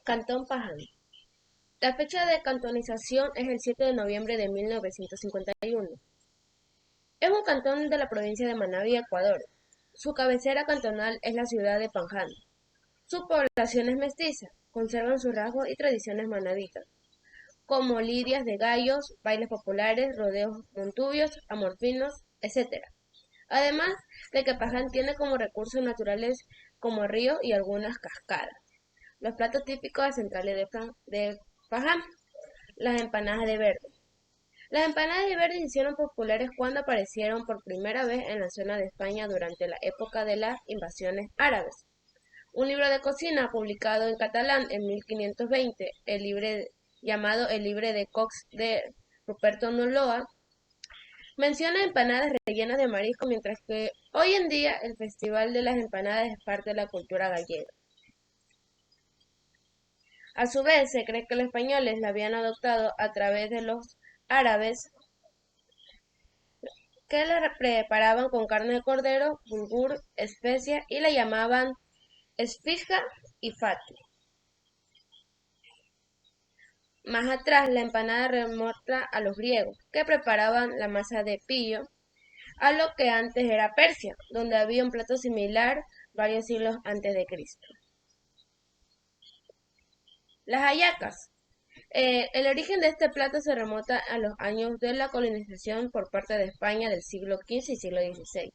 Cantón Paján. La fecha de cantonización es el 7 de noviembre de 1951. Es un cantón de la provincia de Manabí, Ecuador. Su cabecera cantonal es la ciudad de Paján. Su población es mestiza, conservan sus rasgos y tradiciones manabitas, como lidias de gallos, bailes populares, rodeos montubios, amorfinos, etc. Además de que Paján tiene como recursos naturales como río y algunas cascadas. Los platos típicos centrales de Paján: las empanadas de verde. Las empanadas de verde se hicieron populares cuando aparecieron por primera vez en la zona de España durante la época de las invasiones árabes. Un libro de cocina publicado en catalán en 1520, llamado El Libre de Cox de Ruperto Noloa, menciona empanadas rellenas de marisco, mientras que hoy en día el Festival de las Empanadas es parte de la cultura gallega. A su vez, se cree que los españoles la habían adoptado a través de los árabes, que la preparaban con carne de cordero, bulgur, especias y la llamaban esfija y fati. Más atrás, la empanada remonta a los griegos, que preparaban la masa de pillo, a lo que antes era Persia, donde había un plato similar varios siglos antes de Cristo. Las hallacas. El origen de este plato se remonta a los años de la colonización por parte de España del siglo XV y siglo XVI,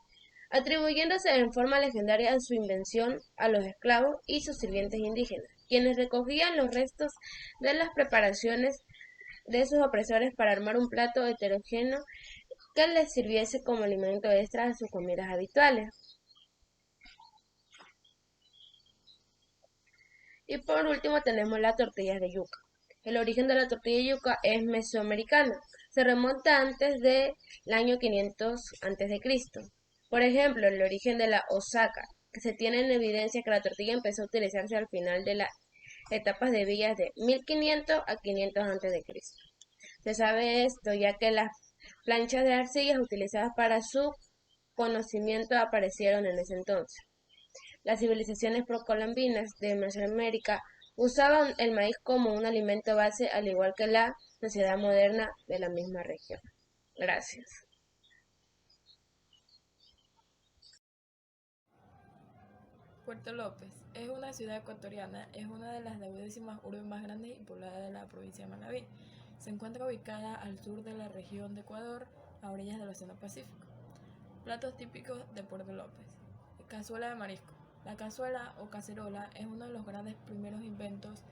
atribuyéndose en forma legendaria su invención a los esclavos y sus sirvientes indígenas, quienes recogían los restos de las preparaciones de sus opresores para armar un plato heterogéneo que les sirviese como alimento extra a sus comidas habituales. Y por último tenemos las tortillas de yuca. El origen de la tortilla de yuca es mesoamericano. Se remonta antes del año 500 a.C. Por ejemplo, el origen de la osaca, que se tiene en evidencia que la tortilla empezó a utilizarse al final de las etapas de villas de 1500 a 500 a.C. Se sabe esto ya que las planchas de arcillas utilizadas para su conocimiento aparecieron en ese entonces. Las civilizaciones precolombinas de Mesoamérica usaban el maíz como un alimento base, al igual que la sociedad moderna de la misma región. Gracias. Puerto López es una ciudad ecuatoriana, es una de las 12ª urbes más grandes y pobladas de la provincia de Manabí. Se encuentra ubicada al sur de la región de Ecuador, a orillas del Océano Pacífico. Platos típicos de Puerto López. Cazuela de marisco. La cazuela o cacerola es uno de los grandes primeros inventos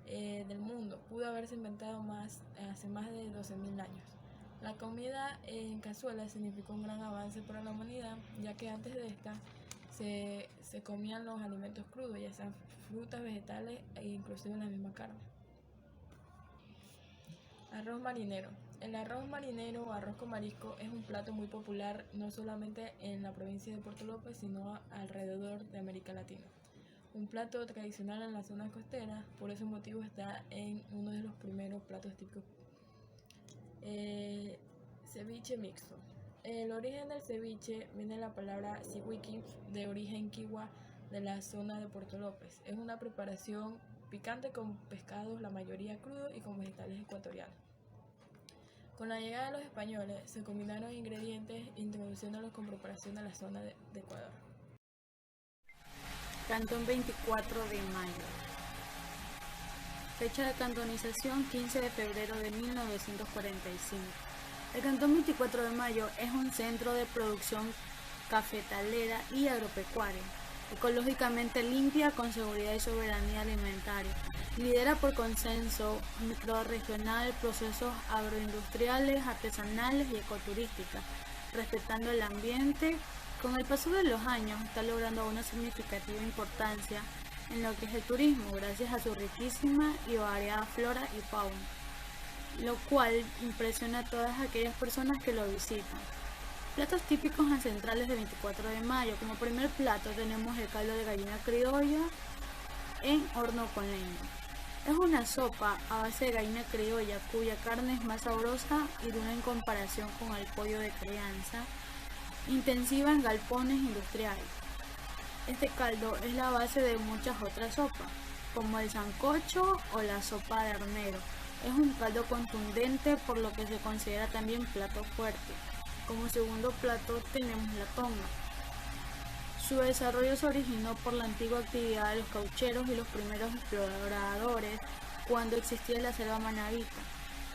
del mundo. Pudo haberse inventado hace más de 12.000 años. La comida en cazuela significó un gran avance para la humanidad, ya que antes de esta se comían los alimentos crudos, ya sean frutas, vegetales e inclusive la misma carne. Arroz marinero. El arroz marinero o arroz con marisco es un plato muy popular no solamente en la provincia de Puerto López, sino alrededor de América Latina. Un plato tradicional en las zonas costeras, por ese motivo está en uno de los primeros platos típicos. Ceviche mixto. El origen del ceviche viene de la palabra siwiki, de origen kiwa, de la zona de Puerto López. Es una preparación picante con pescados, la mayoría crudos, y con vegetales ecuatorianos. Con la llegada de los españoles se combinaron ingredientes, introduciéndolos con preparación a la zona de Ecuador. Cantón 24 de mayo. Fecha de cantonización 15 de febrero de 1945. El Cantón 24 de Mayo es un centro de producción cafetalera y agropecuaria, ecológicamente limpia, con seguridad y soberanía alimentaria. Lidera por consenso microrregional procesos agroindustriales, artesanales y ecoturísticas, respetando el ambiente. Con el paso de los años está logrando una significativa importancia en lo que es el turismo, gracias a su riquísima y variada flora y fauna, lo cual impresiona a todas aquellas personas que lo visitan. Platos típicos ancestrales de 24 de mayo. Como primer plato tenemos el caldo de gallina criolla en horno con leña. Es una sopa a base de gallina criolla cuya carne es más sabrosa y dura en comparación con el pollo de crianza intensiva en galpones industriales. Este caldo es la base de muchas otras sopas. como el sancocho o la sopa de arnero. Es un caldo contundente, por lo que se considera también plato fuerte. Como segundo plato tenemos la tonga. Su desarrollo se originó por la antigua actividad de los caucheros y los primeros exploradores cuando existía la selva manabita.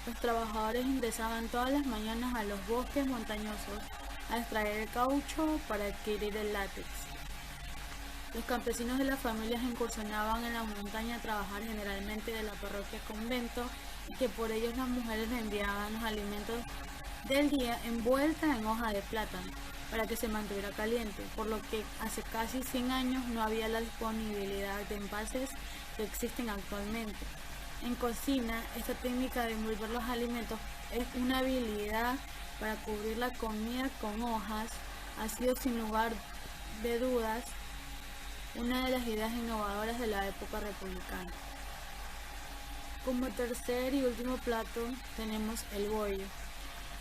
Los trabajadores ingresaban todas las mañanas a los bosques montañosos a extraer el caucho para adquirir el látex. Los campesinos de las familias incursionaban en la montaña a trabajar generalmente de la parroquia convento, y que por ellos las mujeres les enviaban los alimentos del día envuelta en hoja de plátano para que se mantuviera caliente, por lo que hace casi 100 años no había la disponibilidad de envases que existen actualmente. En cocina, esta técnica de envolver los alimentos es una habilidad para cubrir la comida con hojas. Ha sido sin lugar de dudas una de las ideas innovadoras de la época republicana. Como tercer y último plato tenemos el bollo.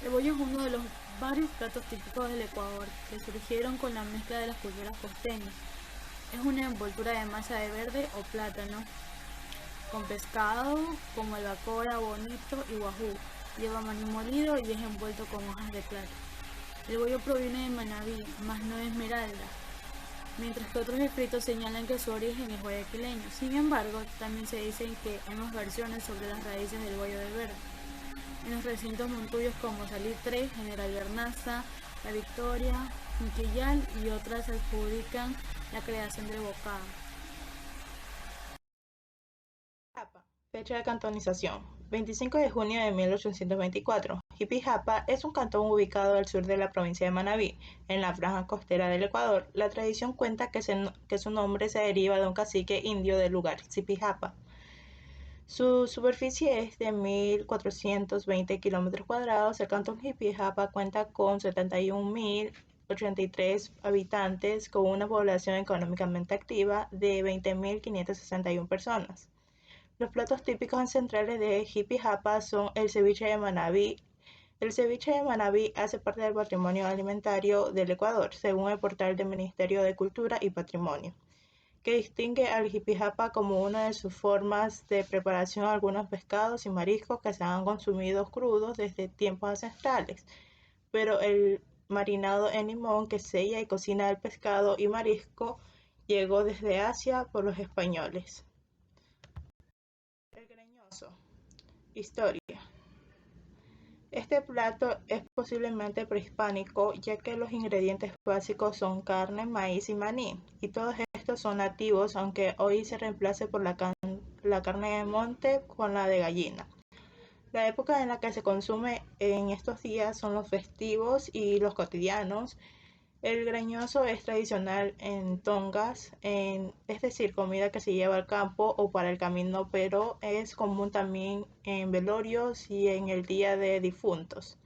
El bollo es uno de los varios platos típicos del Ecuador que surgieron con la mezcla de las culturas costeñas. Es una envoltura de masa de verde o plátano con pescado como albacora, bonito y guajú. Lleva maní molido y es envuelto con hojas de plátano. El bollo proviene de Manabí, más no de Esmeralda, mientras que otros escritos señalan que su origen es guayaquileño. Sin embargo, también se dicen que hay más versiones sobre las raíces del bollo de verde. En los recintos montuyos como Salitre, General Bernaza, La Victoria, Junquillal y otras adjudican la creación del bocado. Japa. Fecha de cantonización: 25 de junio de 1824. Jipijapa es un cantón ubicado al sur de la provincia de Manabí, en la franja costera del Ecuador. La tradición cuenta que su nombre se deriva de un cacique indio del lugar, Jipijapa. Su superficie es de 1.420 kilómetros cuadrados. El cantón Jipijapa cuenta con 71.083 habitantes, con una población económicamente activa de 20.561 personas. Los platos típicos ancestrales de Jipijapa son el ceviche de Manabí. El ceviche de Manabí hace parte del patrimonio alimentario del Ecuador, según el portal del Ministerio de Cultura y Patrimonio, que distingue al jipijapa como una de sus formas de preparación a algunos pescados y mariscos que se han consumido crudos desde tiempos ancestrales, pero el marinado en limón que sella y cocina el pescado y marisco llegó desde Asia por los españoles. El greñoso. Historia. Este plato es posiblemente prehispánico, ya que los ingredientes básicos son carne, maíz y maní, y todos estos son nativos, aunque hoy se reemplace por la carne de monte con la de gallina. La época en la que se consume en estos días son los festivos y los cotidianos. El greñoso es tradicional en tongas, es decir, comida que se lleva al campo o para el camino, pero es común también en velorios y en el Día de Difuntos.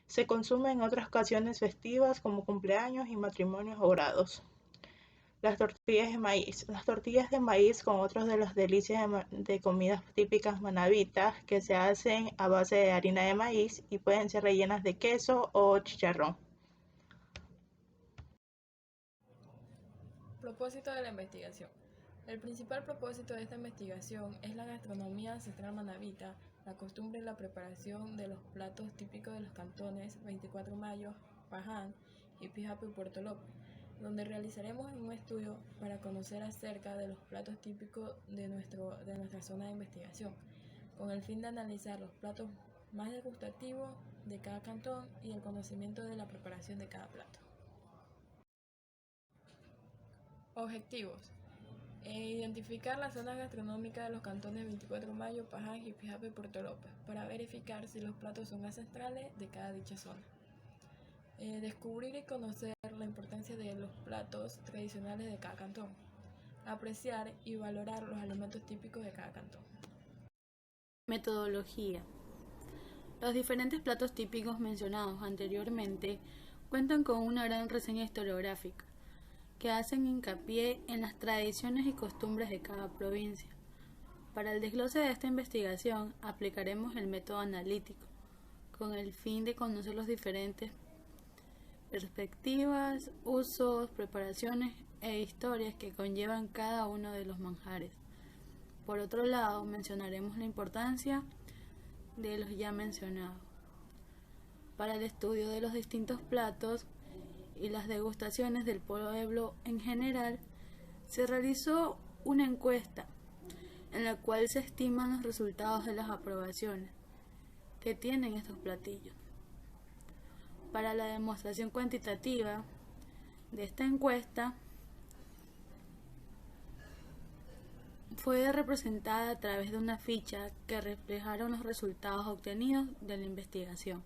Se consume en otras ocasiones festivas como cumpleaños y matrimonios o grados. Las tortillas de maíz. Las tortillas de maíz son otras de las delicias de comidas típicas manabitas que se hacen a base de harina de maíz y pueden ser rellenas de queso o chicharrón. Propósito de la investigación. El principal propósito de esta investigación es la gastronomía ancestral manabita, la costumbre y la preparación de los platos típicos de los cantones 24 Mayo, Paján, Jipijapa y Puerto López, donde realizaremos un estudio para conocer acerca de los platos típicos de nuestra zona de investigación, con el fin de analizar los platos más degustativos de cada cantón y el conocimiento de la preparación de cada plato. Objetivos. Identificar las zonas gastronómicas de los cantones 24 Mayo, Paján, Jipijapa y Puerto López para verificar si los platos son ancestrales de cada dicha zona. Descubrir y conocer la importancia de los platos tradicionales de cada cantón. Apreciar y valorar los alimentos típicos de cada cantón. Metodología. Los diferentes platos típicos mencionados anteriormente cuentan con una gran reseña historiográfica, que hacen hincapié en las tradiciones y costumbres de cada provincia. Para el desglose de esta investigación aplicaremos el método analítico, con el fin de conocer las diferentes perspectivas, usos, preparaciones e historias que conllevan cada uno de los manjares. Por otro lado, mencionaremos la importancia de los ya mencionados. Para el estudio de los distintos platos y las degustaciones del pueblo en general, se realizó una encuesta en la cual se estiman los resultados de las aprobaciones que tienen estos platillos. Para la demostración cuantitativa de esta encuesta, fue representada a través de una ficha que reflejaron los resultados obtenidos de la investigación.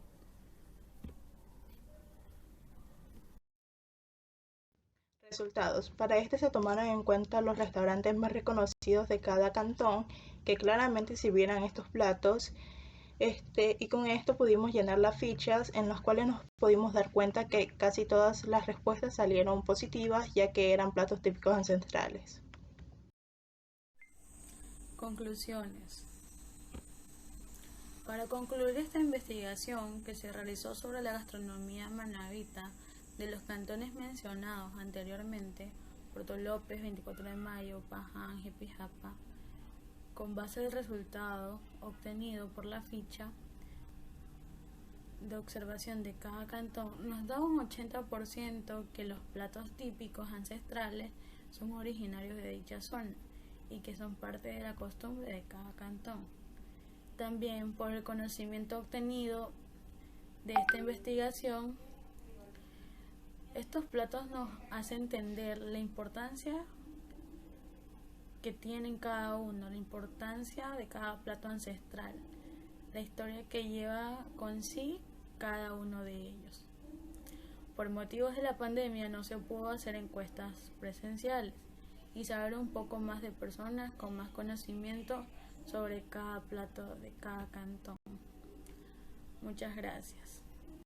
Resultados. Para este se tomaron en cuenta los restaurantes más reconocidos de cada cantón que claramente sirvieran estos platos, y con esto pudimos llenar las fichas en las cuales nos pudimos dar cuenta que casi todas las respuestas salieron positivas, ya que eran platos típicos ancestrales. Conclusiones. Para concluir esta investigación que se realizó sobre la gastronomía manabita de los cantones mencionados anteriormente, Puerto López, 24 de Mayo, Paján, Jipijapa, con base del resultado obtenido por la ficha de observación de cada cantón, nos da un 80% que los platos típicos ancestrales son originarios de dicha zona y que son parte de la costumbre de cada cantón. También por el conocimiento obtenido de esta investigación, estos platos nos hacen entender la importancia que tienen cada uno, la importancia de cada plato ancestral, la historia que lleva con sí cada uno de ellos. Por motivos de la pandemia no se pudo hacer encuestas presenciales y saber un poco más de personas con más conocimiento sobre cada plato de cada cantón. Muchas gracias.